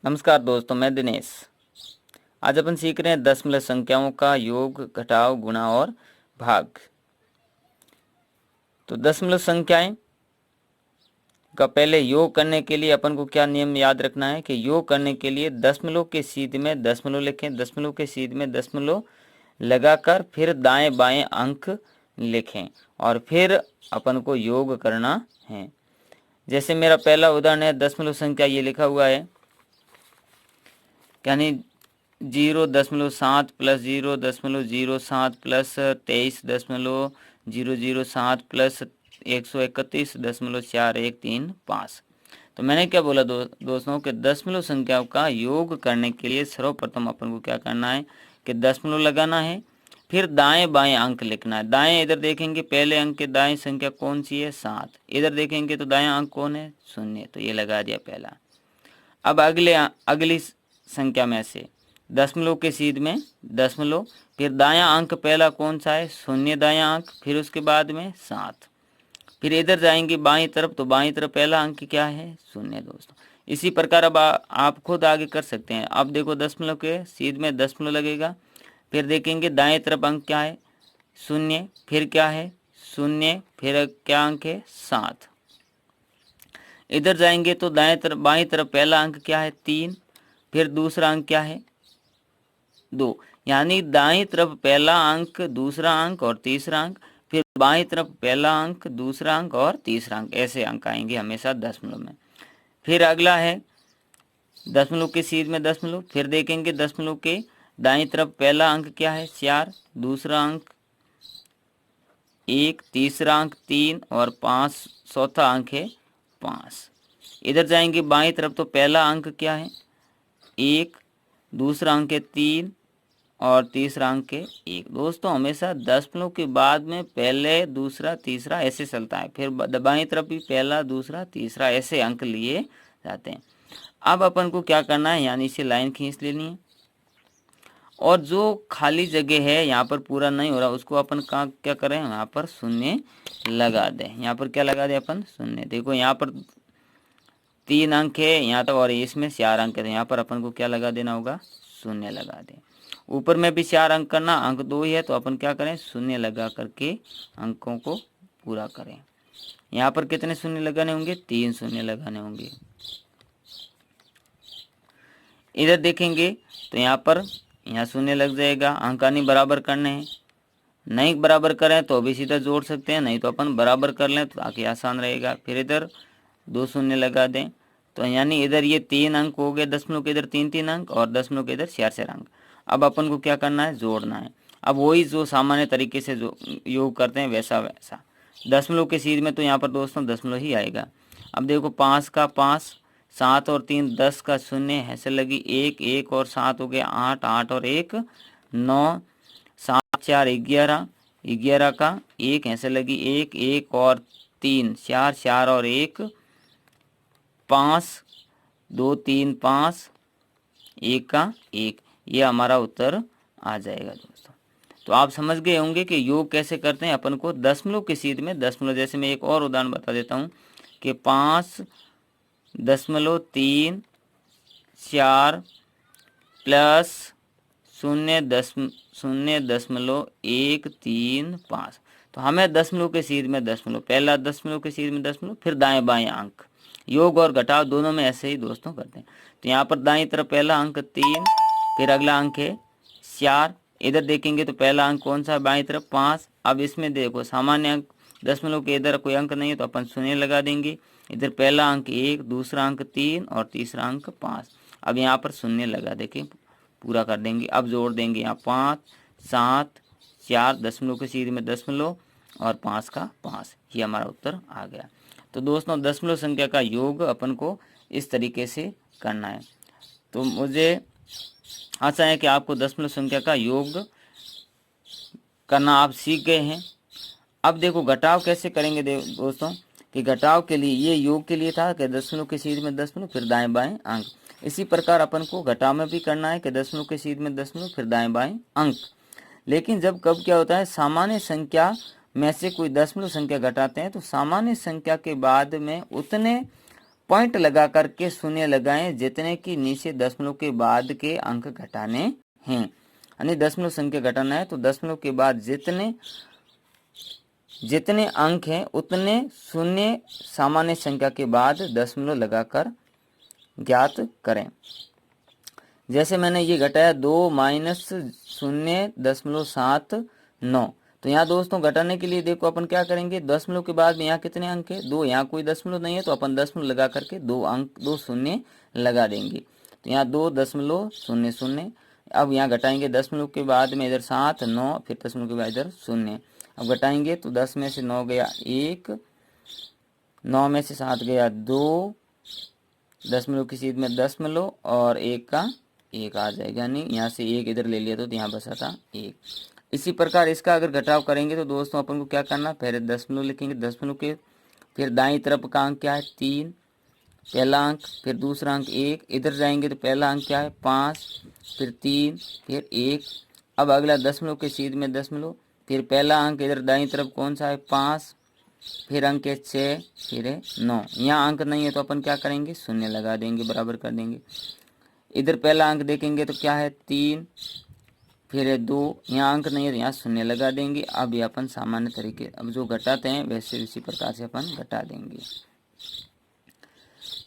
नमस्कार दोस्तों, मैं दिनेश। आज अपन सीख रहे हैं दशमलव संख्याओं का योग, घटाव, गुणा और भाग। तो दशमलव संख्याएं का पहले योग करने के लिए अपन को क्या नियम याद रखना है कि योग करने के लिए दशमलव के सीध में दशमलव लिखें, दशमलव के सीध में दशमलव लगाकर फिर दाएं बाएं अंक लिखें और फिर अपन को योग करना है। जैसे मेरा पहला उदाहरण है, दशमलव संख्या ये लिखा हुआ है, यानी 0.7 प्लस 0.07 प्लस 23.007 प्लस 131.4135। तो मैंने क्या बोला दोस्तों कि दशमलव संख्याओं का योग करने के लिए सर्वप्रथम अपन को क्या करना है कि दशमलव लगाना है, फिर दाएं बाएं अंक लिखना है। दाएं इधर देखेंगे, पहले अंक के दाएं संख्या कौन सी है 7, इधर देखेंगे तो दाएं अंक कौन है 0, तो ये लगा दिया पहला। अब अगली संख्या में से दशमलव के सीध में दशमलव, फिर दायां अंक पहला कौन सा है 0 दायां अंक, फिर उसके बाद में 7, फिर इधर जाएंगे बाईं तरफ तो बाईं तरफ पहला अंक क्या है 0 दोस्तों। इसी प्रकार अब आप खुद आगे कर सकते हैं। अब देखो दशमलव के सीध में दशमलव लगेगा, फिर देखेंगे दाएं तरफ अंक क्या है 0, फिर क्या है 0, फिर क्या अंक है 7, इधर जाएंगे तो बाईं तरफ पहला अंक क्या है 3, फिर दूसरा अंक क्या है 2, यानी दाईं तरफ पहला अंक, दूसरा अंक और तीसरा अंक, फिर बाईं तरफ पहला अंक, दूसरा अंक और तीसरा अंक, ऐसे अंक आएंगे हमेशा दशमलव में। फिर अगला है दशमलव के सीध में दशमलव, फिर देखेंगे दशमलव के दाईं तरफ पहला अंक क्या है 4, दूसरा अंक 1, तीसरा अंक 3 और 5, चौथा अंक है 5। इधर जाएंगे बाईं तरफ तो पहला अंक क्या है 1, दूसरा अंक है 3 और तीसरा अंक है 1। दोस्तों हमेशा दशमलव के बाद में पहले, दूसरा, तीसरा ऐसे चलता है, फिर बाईं तरफ भी पहला, दूसरा, तीसरा ऐसे अंक लिए जाते हैं। अब अपन को क्या करना है, यानी इसे लाइन खींच लेनी है और जो खाली जगह है यहाँ पर पूरा नहीं हो रहा उसको अपन क्या करें, यहाँ पर 0 लगा दें। यहाँ पर क्या लगा दें अपन 0। देखो यहाँ पर 3 अंक है यहाँ तक और इसमें 4 अंक है, यहाँ पर अपन को क्या लगा देना होगा 0 लगा दें। ऊपर में भी 4 अंक करना, अंक 2 ही है तो अपन क्या करें 0 लगा करके अंकों को पूरा करें। यहाँ पर कितने 0 लगाने होंगे 3 0 लगाने होंगे। इधर देखेंगे तो यहाँ पर 0 लग जाएगा, अंक नहीं बराबर करने हैं, नहीं बराबर करें तो अभी सीधा जोड़ सकते हैं, नहीं तो अपन बराबर कर लें तो ताकि आसान रहेगा। फिर इधर 2 0 लगा दें, तो यानी इधर ये 3 अंक हो गए दशमलव के, इधर 3 अंक और दशमलव के इधर 4 अंक। अब अपन को क्या करना है जोड़ना है। अब वही जो सामान्य तरीके से जो योग करते हैं वैसा वैसा दशमलव के सीध में तो यहाँ पर दोस्तों दशमलव ही आएगा। अब देखो 5 का 5, 7 और 3 10 का 0 ऐसे लगी 1, 1 और 7 हो गया 8, 8 और 1 9, 7 4 11, 11 का 1 ऐसे लगी 1, 1 और 3 4, 4 और 1 5, 2 3 5, 1 का 1, ये हमारा उत्तर आ जाएगा दोस्तों। तो आप समझ गए होंगे कि योग कैसे करते हैं अपन को दशमलव के सीध में दशमलव। जैसे मैं एक और उदाहरण बता देता हूँ कि 5.3 प्लस 0.135। तो हमें दशमलव के सीध में दशमलव, पहला दशमलव के सीध में दशमलव, फिर दाएं बाएं अंक, योग और घटाव दोनों में ऐसे ही दोस्तों करते हैं। तो यहाँ पर दाईं तरफ पहला अंक 3, फिर अगला अंक है 4, इधर देखेंगे तो पहला अंक कौन सा है बाईं तरफ 5। अब इसमें देखो सामान्य अंक दशमलव के इधर कोई अंक नहीं है तो अपन 0 लगा देंगे। इधर पहला अंक 1, दूसरा अंक 3 और तीसरा अंक 5। अब यहाँ पर 0 लगा देखें पूरा कर देंगे। अब जोड़ देंगे यहाँ 5 7 4, दशमलव के सीध में दशमलव और 5 का 5, ये हमारा उत्तर आ गया। तो दोस्तों दशमलव संख्या का योग अपन को इस तरीके से करना है। तो मुझे आशा है कि आपको दशमलव संख्या का योग करना आप सीख गए हैं। अब देखो घटाव कैसे करेंगे दोस्तों, कि घटाव के लिए ये योग के लिए था कि दशमलव के सीध में दशमलव फिर दाएं बाएं अंक। इसी प्रकार अपन को घटाव में भी करना है कि दशमलव के सीध में दशमलव फिर दाएं बाएं अंक। लेकिन जब कब क्या होता है सामान्य संख्या में से कोई दशमलव संख्या घटाते हैं तो सामान्य संख्या के बाद में उतने पॉइंट लगा करके शून्य लगाएं जितने की नीचे दशमलव के बाद के अंक घटाने हैं। यानी दशमलव संख्या घटाना है तो दशमलव के बाद जितने अंक हैं उतने शून्य सामान्य संख्या के बाद दशमलव लगाकर ज्ञात करें। जैसे मैंने ये घटाया 2 माइनस 0.79। तो यहाँ दोस्तों घटाने के लिए देखो अपन क्या करेंगे, दशमलव के बाद में यहाँ कितने अंक है 2, यहाँ कोई दशमलव नहीं है तो अपन दशमलव लगा करके 2 शून्य लगा देंगे। तो यहाँ 2.00। अब यहाँ घटाएंगे दशमलव के बाद में इधर 7, 9, फिर दशमलव के बाद इधर 0। अब घटाएंगे तो 10 में से 9 गया 1, 9 में से 7 गया 2, दशमलव की सीध में दशमलव और 1 का 1 आ जाएगा, यानी यहाँ से 1 इधर ले लिया तो यहाँ बचा था 1। इसी प्रकार इसका अगर घटाव करेंगे तो दोस्तों अपन को क्या करना, पहले दशमलव लिखेंगे, दशमलव के फिर दाईं तरफ का अंक क्या है 3, पहला अंक, फिर दूसरा अंक 1, इधर जाएंगे तो पहला अंक क्या है 5, फिर 3, फिर 1। अब अगला दशमलव के सीध में दशमलव, फिर पहला अंक इधर दाईं तरफ कौन सा है 5, फिर अंक है 6, फिर है 9। यहाँ अंक नहीं है तो अपन क्या करेंगे शून्य लगा देंगे, बराबर कर देंगे। इधर पहला अंक देखेंगे तो क्या है 3, फिर है 2, यहाँ अंक नहीं है तो यहाँ शून्य लगा देंगे। अब ये अपन सामान्य तरीके अब जो घटाते हैं वैसे इसी प्रकार से अपन घटा देंगे।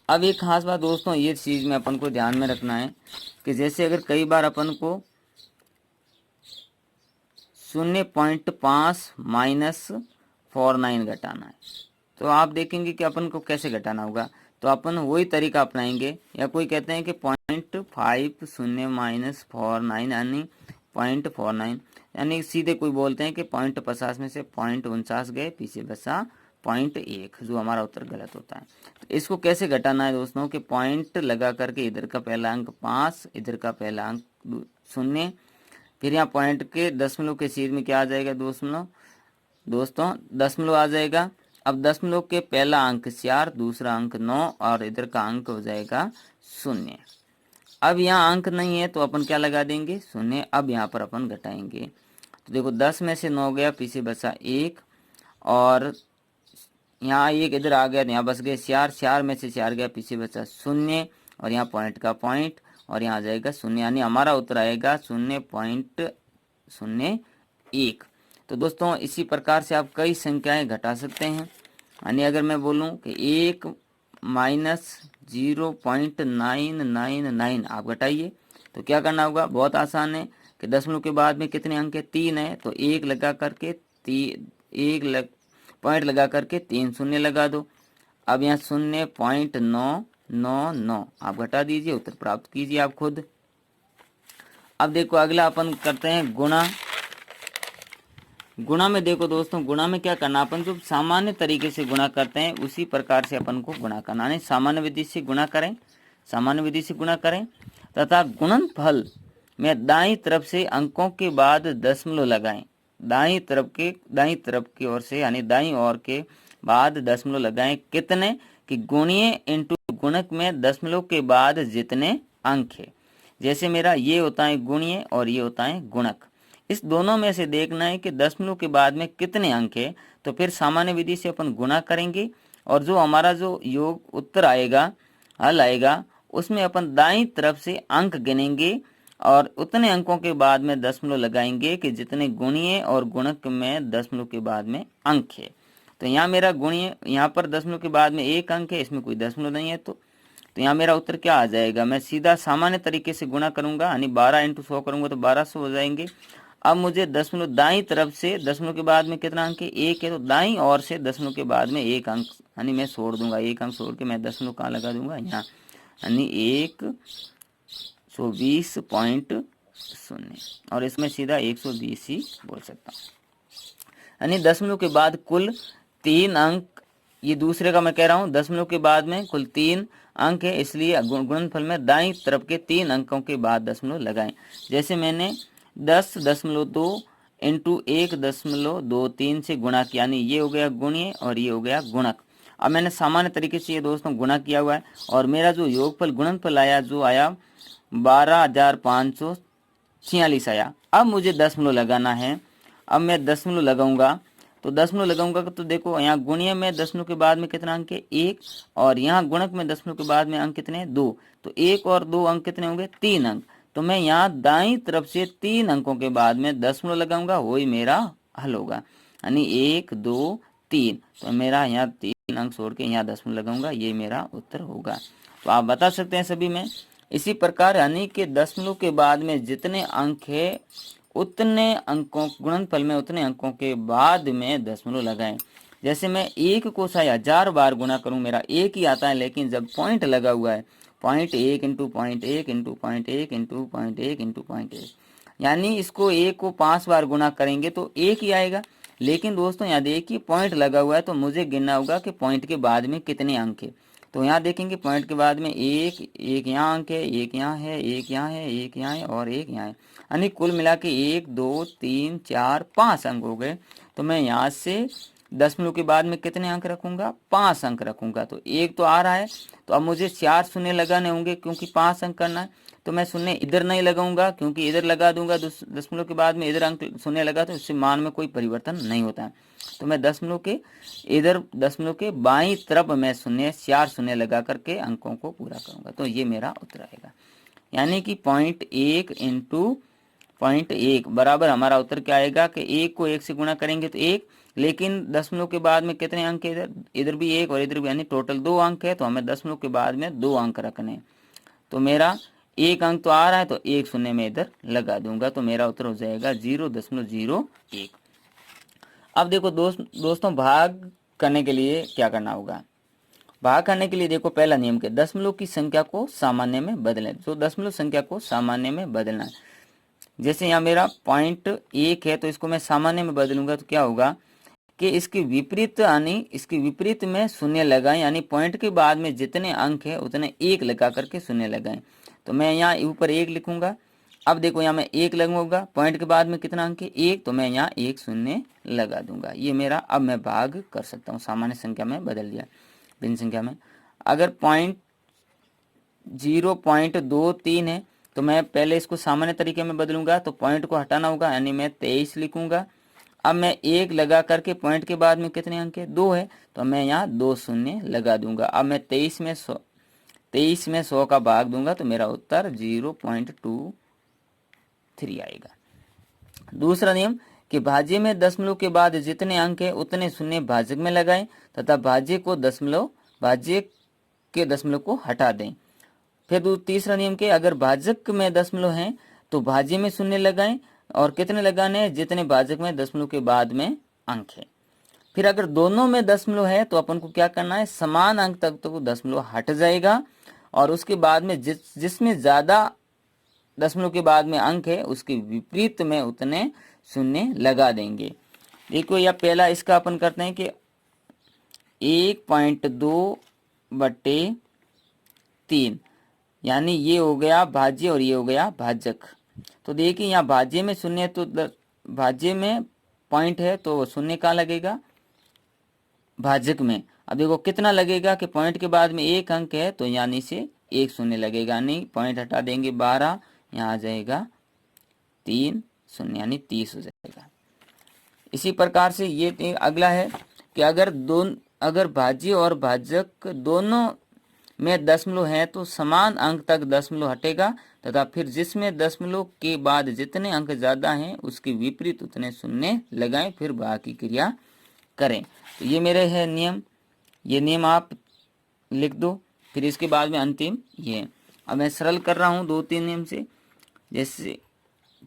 अब एक खास बात दोस्तों ये चीज़ में अपन को ध्यान में रखना है कि जैसे अगर कई बार अपन को 0.5 माइनस 49 घटाना है तो आप देखेंगे कि अपन को कैसे घटाना होगा। तो अपन वही तरीका अपनाएंगे, या कोई कहते हैं कि 0.50 माइनस 49 यानी 0.49, यानी सीधे कोई बोलते हैं कि 0.50 में से 0.49 गए, पीछे बचा 0.1, जो हमारा उत्तर गलत होता है। तो इसको कैसे घटाना है दोस्तों कि पॉइंट लगा करके इधर का पहला अंक 5, इधर का पहला अंक 0, फिर यहाँ पॉइंट के दशमलव के सीध में क्या आ जाएगा दोस्तों दशमलव आ जाएगा। अब दशमलव के पहला अंक 4, दूसरा अंक 9 और इधर का अंक हो जाएगा 0। अब यहाँ अंक नहीं है तो अपन क्या लगा देंगे 0। अब यहाँ पर अपन घटाएंगे तो देखो 10 में से 9 गया, पीछे बचा 1 और यहाँ 1 इधर आ गया, यहाँ बच गए 4, 4 में से 4 गया, पीछे बचा 0 और यहाँ पॉइंट का पॉइंट और यहाँ आ जाएगा 0, यानी हमारा उत्तर आएगा 0.01। तो दोस्तों इसी प्रकार से आप कई संख्याएं घटा सकते हैं। यानी अगर मैं बोलूं कि 1 माइनस 0.999 आप घटाइए तो क्या करना होगा, बहुत आसान है कि दशमलव के बाद में कितने अंक है 3 है तो 1 लगा करके पॉइंट लगा करके 3 शून्य लगा दो। अब यहाँ 0.999 आप घटा दीजिए, उत्तर प्राप्त कीजिए आप खुद। अब देखो अगला अपन करते हैं गुणा में देखो दोस्तों गुणा में क्या करना, अपन जो सामान्य तरीके से गुणा करते हैं उसी प्रकार से अपन को गुणा करना है। सामान्य विधि से गुणा करें तथा गुणनफल में दाईं तरफ से अंकों के बाद दशमलव लगाएं। दाईं तरफ की ओर से यानी दाईं ओर के बाद दशमलव लगाएं कितने कि गुणीय इंटू गुणक में दशमलव के बाद जितने अंक है। जैसे मेरा ये होता है गुणीय और ये होता है गुणक, इस दोनों में से देखना है कि दशमलव के बाद में कितने अंक है। तो फिर सामान्य विधि से अपन गुणा करेंगे और जो हमारा जो योग उत्तर आएगा, हल आएगा, उसमें अपन दाईं तरफ से अंक गिनेंगे और उतने अंकों के बाद में दशमलव लगाएंगे कि जितने गुणीय और गुणक में दशमलव के बाद में अंक है। तो यहाँ मेरा गुणीय, यहाँ पर दशमलव के बाद में 1 अंक है, इसमें कोई दशमलव नहीं है तो यहाँ मेरा उत्तर क्या आ जाएगा, मैं सीधा सामान्य तरीके से गुणा करूंगा यानी 12 × 100 करूंगा तो 1200 हो जाएंगे। अब मुझे दशमलव दाईं तरफ से दशमलव के बाद में कितना अंक है 1 है तो दाईं ओर से दशमलव के बाद में 1 अंक यानी मैं छोड़ दूंगा, 1 अंक छोड़ के मैं दशमलव कहाँ लगा दूंगा यहाँ, यानी 120.0 और इसमें सीधा 120 ही बोल सकता हूँ। यानी दशमलव के बाद कुल 3 अंक, ये दूसरे का मैं कह रहा हूँ, दशमलव के बाद में कुल 3 अंक है, इसलिए गुणनफल में दाईं तरफ के 3 अंकों के बाद दशमलव लगाएं। जैसे मैंने 10.2 इंटू 1.23 से गुणा किया, यानी ये हो गया गुणीय और ये हो गया गुणक। अब मैंने सामान्य तरीके से ये दोस्तों गुणा किया हुआ है और मेरा जो योगफल गुणनफल आया जो आया 12,546 आया। अब मुझे दशमलव लगाना है, अब मैं दशमलव लगाऊंगा तो दशमलव लगाऊंगा तो देखो यहाँ गुणिय में दशमलव के बाद में कितना अंक है 1, और यहाँ गुणक में दशमलव के बाद में अंक कितने हैं 2, तो 1 और 2 अंक कितने होंगे 3 अंक। तो मैं यहाँ दाईं तरफ से 3 अंकों के बाद में दशमलव लगाऊंगा, वही मेरा हल होगा, यानी 1 2 3। तो मेरा यहाँ 3 अंक छोड़ के यहाँ दशमलव लगाऊंगा, ये मेरा उत्तर होगा। तो आप बता सकते हैं सभी में। इसी प्रकार यानी कि दशमलव के बाद में जितने अंक है उतने अंकों गुणनफल में उतने अंकों के बाद में दशमलव लगाएं। जैसे मैं 1 को चाहे 1000 बार गुणा करूं मेरा 1 ही आता है, लेकिन जब पॉइंट लगा हुआ है 0.1 इंटू 0.1 इंटू 0.1 इंटू 0.1 इंटू 0.1, यानी इसको 1 को 5 बार गुणा करेंगे तो 1 ही आएगा। लेकिन दोस्तों यहाँ देखिए पॉइंट लगा हुआ है तो मुझे गिनना होगा कि पॉइंट के बाद में कितने अंक है। तो यहाँ देखेंगे पॉइंट के बाद में एक यहाँ अंक है, एक यहाँ है, एक यहाँ है, एक यहाँ है और एक यहाँ है, यानी कुल मिला के 1 2 3 4 5 अंक हो गए। तो मैं यहाँ से दशमलव के बाद में कितने अंक रखूंगा 5 अंक रखूंगा। तो 1 तो आ रहा है, तो अब मुझे 4 शून्य लगाने होंगे क्योंकि 5 अंक करना है। तो मैं शून्य इधर नहीं लगाऊंगा, क्योंकि इधर लगा दूंगा दशमलव के बाद में इधर अंक शून्य लगा तो इससे मान में कोई परिवर्तन नहीं होता है। तो मैं दशमलव के बाईं तरफ मैं शून्य 4 शून्य लगा करके अंकों को पूरा करूंगा। तो ये मेरा उत्तर आएगा, यानी कि 0.1 इंटू 0.1 बराबर हमारा उत्तर क्या आएगा कि 1 को 1 से गुणा करेंगे तो 1, लेकिन दशमलव के बाद में कितने अंक है इधर भी 1 और इधर भी, यानी टोटल 2 अंक है। तो हमें दशमलव के बाद में 2 अंक रखने। तो मेरा 1 अंक तो आ रहा है तो 1 शून्य में इधर लगा दूंगा, तो मेरा उत्तर हो जाएगा 0.01। अब देखो दोस्तों भाग करने के लिए क्या करना होगा। भाग करने के लिए देखो पहला नियम के दशमलव की संख्या को सामान्य में बदलें। तो दशमलव संख्या को सामान्य में बदलना है। जैसे यहाँ मेरा 0.1 है तो इसको मैं सामान्य में बदलूंगा तो क्या होगा कि इसके विपरीत यानी इसके विपरीत में शून्य लगाएं, यानी पॉइंट के बाद में जितने अंक है उतने 1 लगा करके शून्य लगाएं। तो मैं यहाँ ऊपर 1 लिखूंगा। अब देखो यहाँ मैं 1 लगाऊंगा, पॉइंट के बाद में कितना अंक है 1, तो मैं यहाँ 1 शून्य लगा दूंगा। ये मेरा अब मैं भाग कर सकता हूँ, सामान्य संख्या में बदल दिया भिन्न संख्या में। अगर 0.23 है तो मैं पहले इसको सामान्य तरीके में बदलूंगा, तो पॉइंट को हटाना होगा, यानी मैं 23 लिखूंगा। अब मैं 1 लगा करके पॉइंट के बाद में कितने अंक है 2 है, तो मैं यहाँ 2 शून्य लगा दूंगा। अब मैं 23 में 100 का भाग दूंगा तो मेरा उत्तर 0.23 आएगा। दूसरा नियम कि भाज्य में दशमलव के बाद जितने अंक है उतने शून्य भाजक में लगाएं तथा भाज्य के दशमलव को हटा दें। फिर तीसरा नियम के अगर भाजक में दशमलव है तो भाज्य में शून्य लगाएं, और कितने लगाने हैं जितने भाजक में दशमलव के बाद में अंक है। फिर अगर दोनों में दशमलव है तो अपन को क्या करना है, समान अंक तक तो दशमलव हट जाएगा, और उसके बाद में जिसमें ज्यादा दशमलव के बाद में अंक है उसके विपरीत में उतने शून्य लगा देंगे। देखो यह पहला इसका अपन करते हैं कि 1.2/3, यानी ये हो गया भाज्य और ये हो गया भाजक। तो देखिए यहाँ भाज्य में शून्य तो भाज्य में पॉइंट है तो शून्य कहाँ लगेगा भाजक में। अब देखो कितना लगेगा कि पॉइंट के बाद में 1 अंक है तो यानी से 1 शून्य लगेगा, यानी पॉइंट हटा देंगे 12, यहाँ आ जाएगा 3 शून्य, यानी 30 हो जाएगा। इसी प्रकार से ये अगला है कि अगर भाज्य और भाजक दोनों में दशमलव है तो समान अंक तक दशमलव हटेगा तथा फिर जिसमें दशमलव के बाद जितने अंक ज्यादा हैं उसके विपरीत उतने शून्य लगाएं, फिर भाग की क्रिया करें। तो ये मेरे है नियम, ये नियम आप लिख दो। फिर इसके बाद में अंतिम ये, अब मैं सरल कर रहा हूँ 2-3 नियम से। जैसे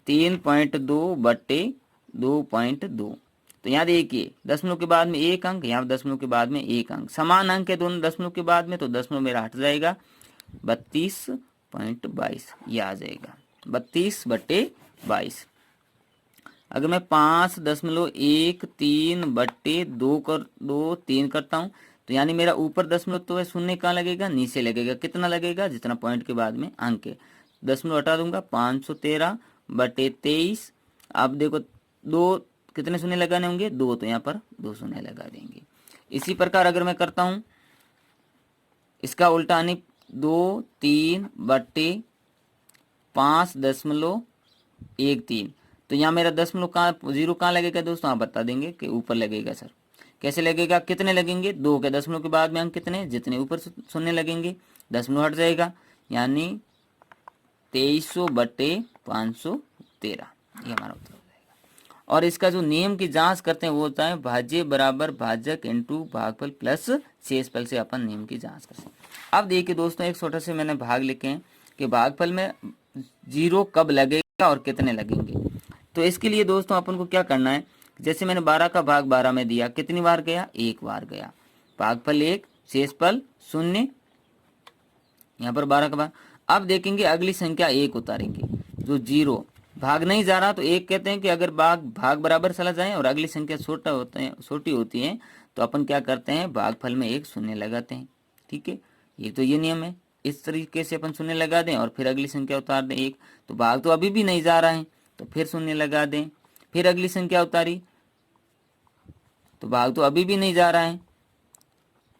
3.2/2.2, तो यहाँ देखिए दशमलव के बाद में 1 अंक, यहाँ दशमलव के बाद में 1 अंक, समान अंक है दोनों दशमलव के बाद में, तो दशमलव मेरा हट जाएगा 32.22, ये आ जाएगा 32/22। अगर मैं 5.13/2 करता हूँ तो यानी मेरा ऊपर दशमलव तो है, शून्य कहाँ लगेगा नीचे लगेगा, कितना लगेगा जितना पॉइंट के बाद में अंक है। दशमलव हटा दूंगा 513/23। अब देखो 2 कितने शून्य लगाने होंगे 2, तो यहाँ पर 2 शून्य लगा देंगे। इसी प्रकार अगर मैं करता हूँ इसका उल्टा, यानी 2/3/5.13, तो यहाँ मेरा दशमलव कहाँ, जीरो कहाँ लगेगा दोस्तों, आप बता देंगे कि ऊपर लगेगा सर। कैसे लगेगा, कितने लगेंगे, 2 के दशमलव के बाद में अंक कितने, जितने ऊपर शून्य लगेंगे दशमलव हट जाएगा, यानी 2300/513, ये हमारा उत्तर हो जाएगा। और इसका जो नियम की जांच करते हैं वो होता है भाज्य बराबर भाजक इंटू भागफल प्लस शेषफल से अपन नियम की जांच करते हैं। अब देखिए दोस्तों, एक छोटा से मैंने भाग लिखे हैं कि भागफल में 0 कब लगेगा और कितने लगेंगे। तो इसके लिए दोस्तों अपन को क्या करना है, जैसे मैंने 12 का भाग 12 में दिया, कितनी बार गया, 1 बार गया, भागफल 1 शेषफल 0, यहाँ पर 12 का भाग। अब देखेंगे अगली संख्या 1 उतारेंगे, जो 0 भाग नहीं जा रहा, तो 1 कहते हैं कि अगर भाग बराबर चला जाए और अगली संख्या छोटी होती है तो अपन क्या करते हैं, भागफल में 1 शून्य लगाते हैं। ठीक है, ये तो ये नियम है, इस तरीके से अपन शून्य लगा दें और फिर अगली संख्या उतार दें 1, तो भाग तो अभी भी नहीं जा रहा है तो फिर शून्य लगा दें, फिर अगली संख्या उतारी तो भाग तो अभी भी नहीं जा रहा है,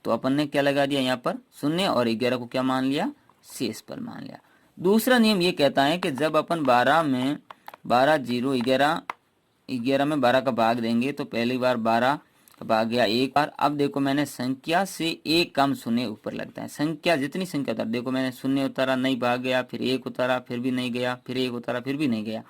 तो अपन ने क्या लगा दिया यहाँ पर शून्य, और 11 को क्या मान लिया, शेषफल मान लिया। दूसरा नियम ये कहता है कि जब अपन 12 में 11 में 12 का भाग देंगे तो पहली बार 12 का भाग गया 1 बार। अब देखो मैंने संख्या से 1 कम शून्य ऊपर लगता है, संख्या जितनी संख्या उतार, देखो मैंने शून्य उतारा नहीं भाग गया, फिर 1 उतारा फिर भी नहीं गया, फिर 1 उतारा फिर भी नहीं गया,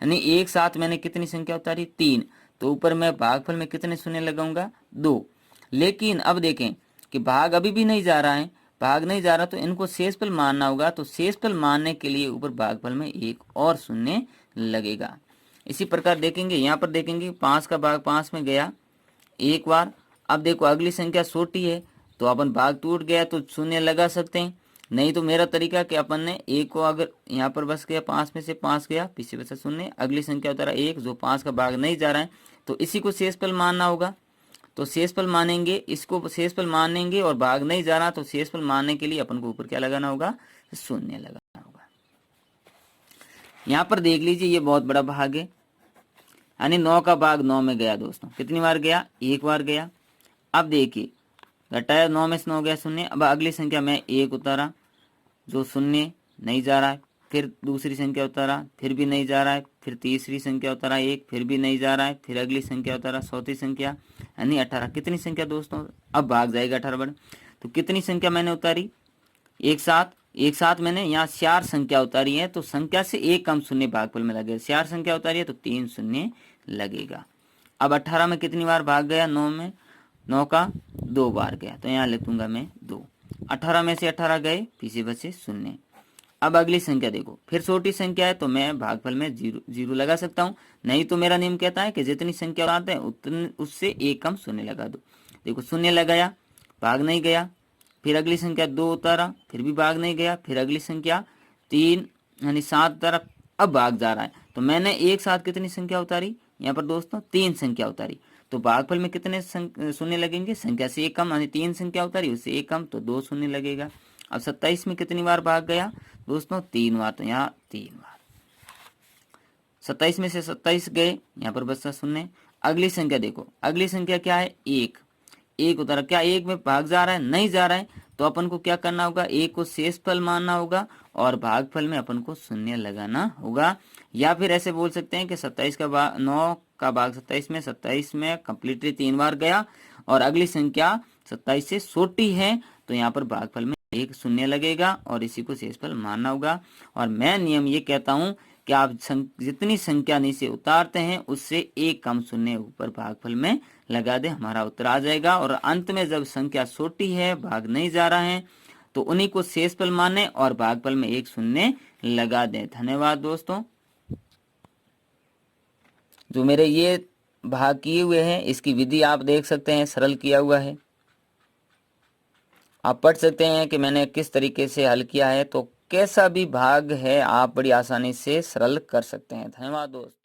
यानी एक साथ मैंने कितनी संख्या उतारी, 3, तो ऊपर मैं भागफल में कितने शून्य लगाऊंगा, 2। लेकिन अब देखें कि भाग अभी भी नहीं जा रहा है, भाग नहीं जा रहा तो इनको शेषफल मानना होगा, तो शेषफल मानने के लिए ऊपर भागफल में 1 और शून्य लगेगा। इसी प्रकार देखेंगे, यहाँ पर देखेंगे 5 का भाग 5 में गया 1 बार। अब देखो अगली संख्या छोटी है तो अपन भाग टूट गया तो शून्य लगा सकते हैं, नहीं तो मेरा तरीका कि अपन ने 1 को अगर यहाँ पर बस गया 5 में से 5 गया, पीछे बचा शून्य, अगली संख्या उतारा 1, जो 5 का भाग नहीं जा रहा है तो इसी को शेषफल मानना होगा, तो शेषफल मानेंगे, इसको शेषफल मानेंगे और भाग नहीं जा रहा तो शेषफल मानने के लिए अपन को ऊपर क्या लगाना होगा, शून्य लगाना होगा। यहाँ पर देख लीजिए ये बहुत बड़ा भाग है, यानी 9 का भाग 9 में गया दोस्तों, कितनी बार गया, 1 बार गया। अब देखिए घटाया 9 में से 9 गया शून्य, अब अगली संख्या में 1 उतारा जो शून्य नहीं जा रहा है, फिर दूसरी संख्या उतारा फिर भी नहीं जा रहा है, फिर तीसरी संख्या उतारा 1 फिर भी नहीं जा रहा है, फिर अगली संख्या उतारा चौथी संख्या यानी 18, कितनी संख्या दोस्तों, अब भाग जाएगा 18 बार, तो कितनी संख्या मैंने उतारी, एक साथ मैंने यहाँ 4 संख्या उतारी है, तो संख्या से 1 कम शून्य भागफल में लगेगा, 4 संख्या उतारी है तो 3 शून्य लगेगा। अब 18 में कितनी बार भाग गया, 9 में 9 का 2 बार गया, तो यहाँ लिखूंगा मैं 2, 18 में से 18 गए, पीछे बचे शून्य। अब अगली संख्या देखो, फिर छोटी संख्या है तो मैं भागफल में 0 लगा सकता हूँ, नहीं तो मेरा नियम कहता है कि जितनी संख्या उतारते हैं उतने उससे 1 कम शून्य लगा दो। देखो शून्य लगाया, भाग नहीं गया, फिर अगली संख्या 2 उतारा फिर भी भाग नहीं गया, फिर अगली संख्या 3 यानी 7 उतारा, अब भाग जा रहा है, तो मैंने एक साथ कितनी संख्या उतारी, यहाँ पर दोस्तों 3 संख्या उतारी, तो भागफल में कितने शून्य लगेंगे, संख्या से 1 कम यानी 3 संख्या उतारी उससे 1 कम तो 2 शून्य लगेगा। अब 27 में कितनी बार भाग गया दोस्तों, 3 बार, तो यहाँ 3 बार, 27 में से 27 गए, यहाँ पर बचा शून्य। अगली संख्या देखो, अगली संख्या क्या है, 1 उतारा, क्या 1 में भाग जा रहा है, नहीं जा रहा है, तो अपन को क्या करना होगा, 1 को शेषफल मानना होगा और भागफल में अपन को शून्य लगाना होगा। या फिर ऐसे बोल सकते हैं कि 27 का भाग 9 का भाग 27 में कंप्लीटली 3 बार गया और अगली संख्या 27 से छोटी है, तो यहाँ पर भागफल में 1 शून्य लगेगा और इसी को शेषफल मानना होगा। और मैं नियम ये कहता हूँ कि आप जितनी संख्या नीचे उतारते हैं उससे 1 कम शून्य ऊपर भागफल में लगा दे, हमारा उत्तर आ जाएगा। और अंत में जब संख्या छोटी है, भाग नहीं जा रहा है, तो उन्हीं को शेषफल माने और भागफल में 1 शून्य लगा दें। धन्यवाद दोस्तों। जो मेरे ये भाग किए हुए हैं इसकी विधि आप देख सकते हैं, सरल किया हुआ है, आप पढ़ सकते हैं कि मैंने किस तरीके से हल किया है, तो कैसा भी भाग है आप बड़ी आसानी से सरल कर सकते हैं। धन्यवाद दोस्त।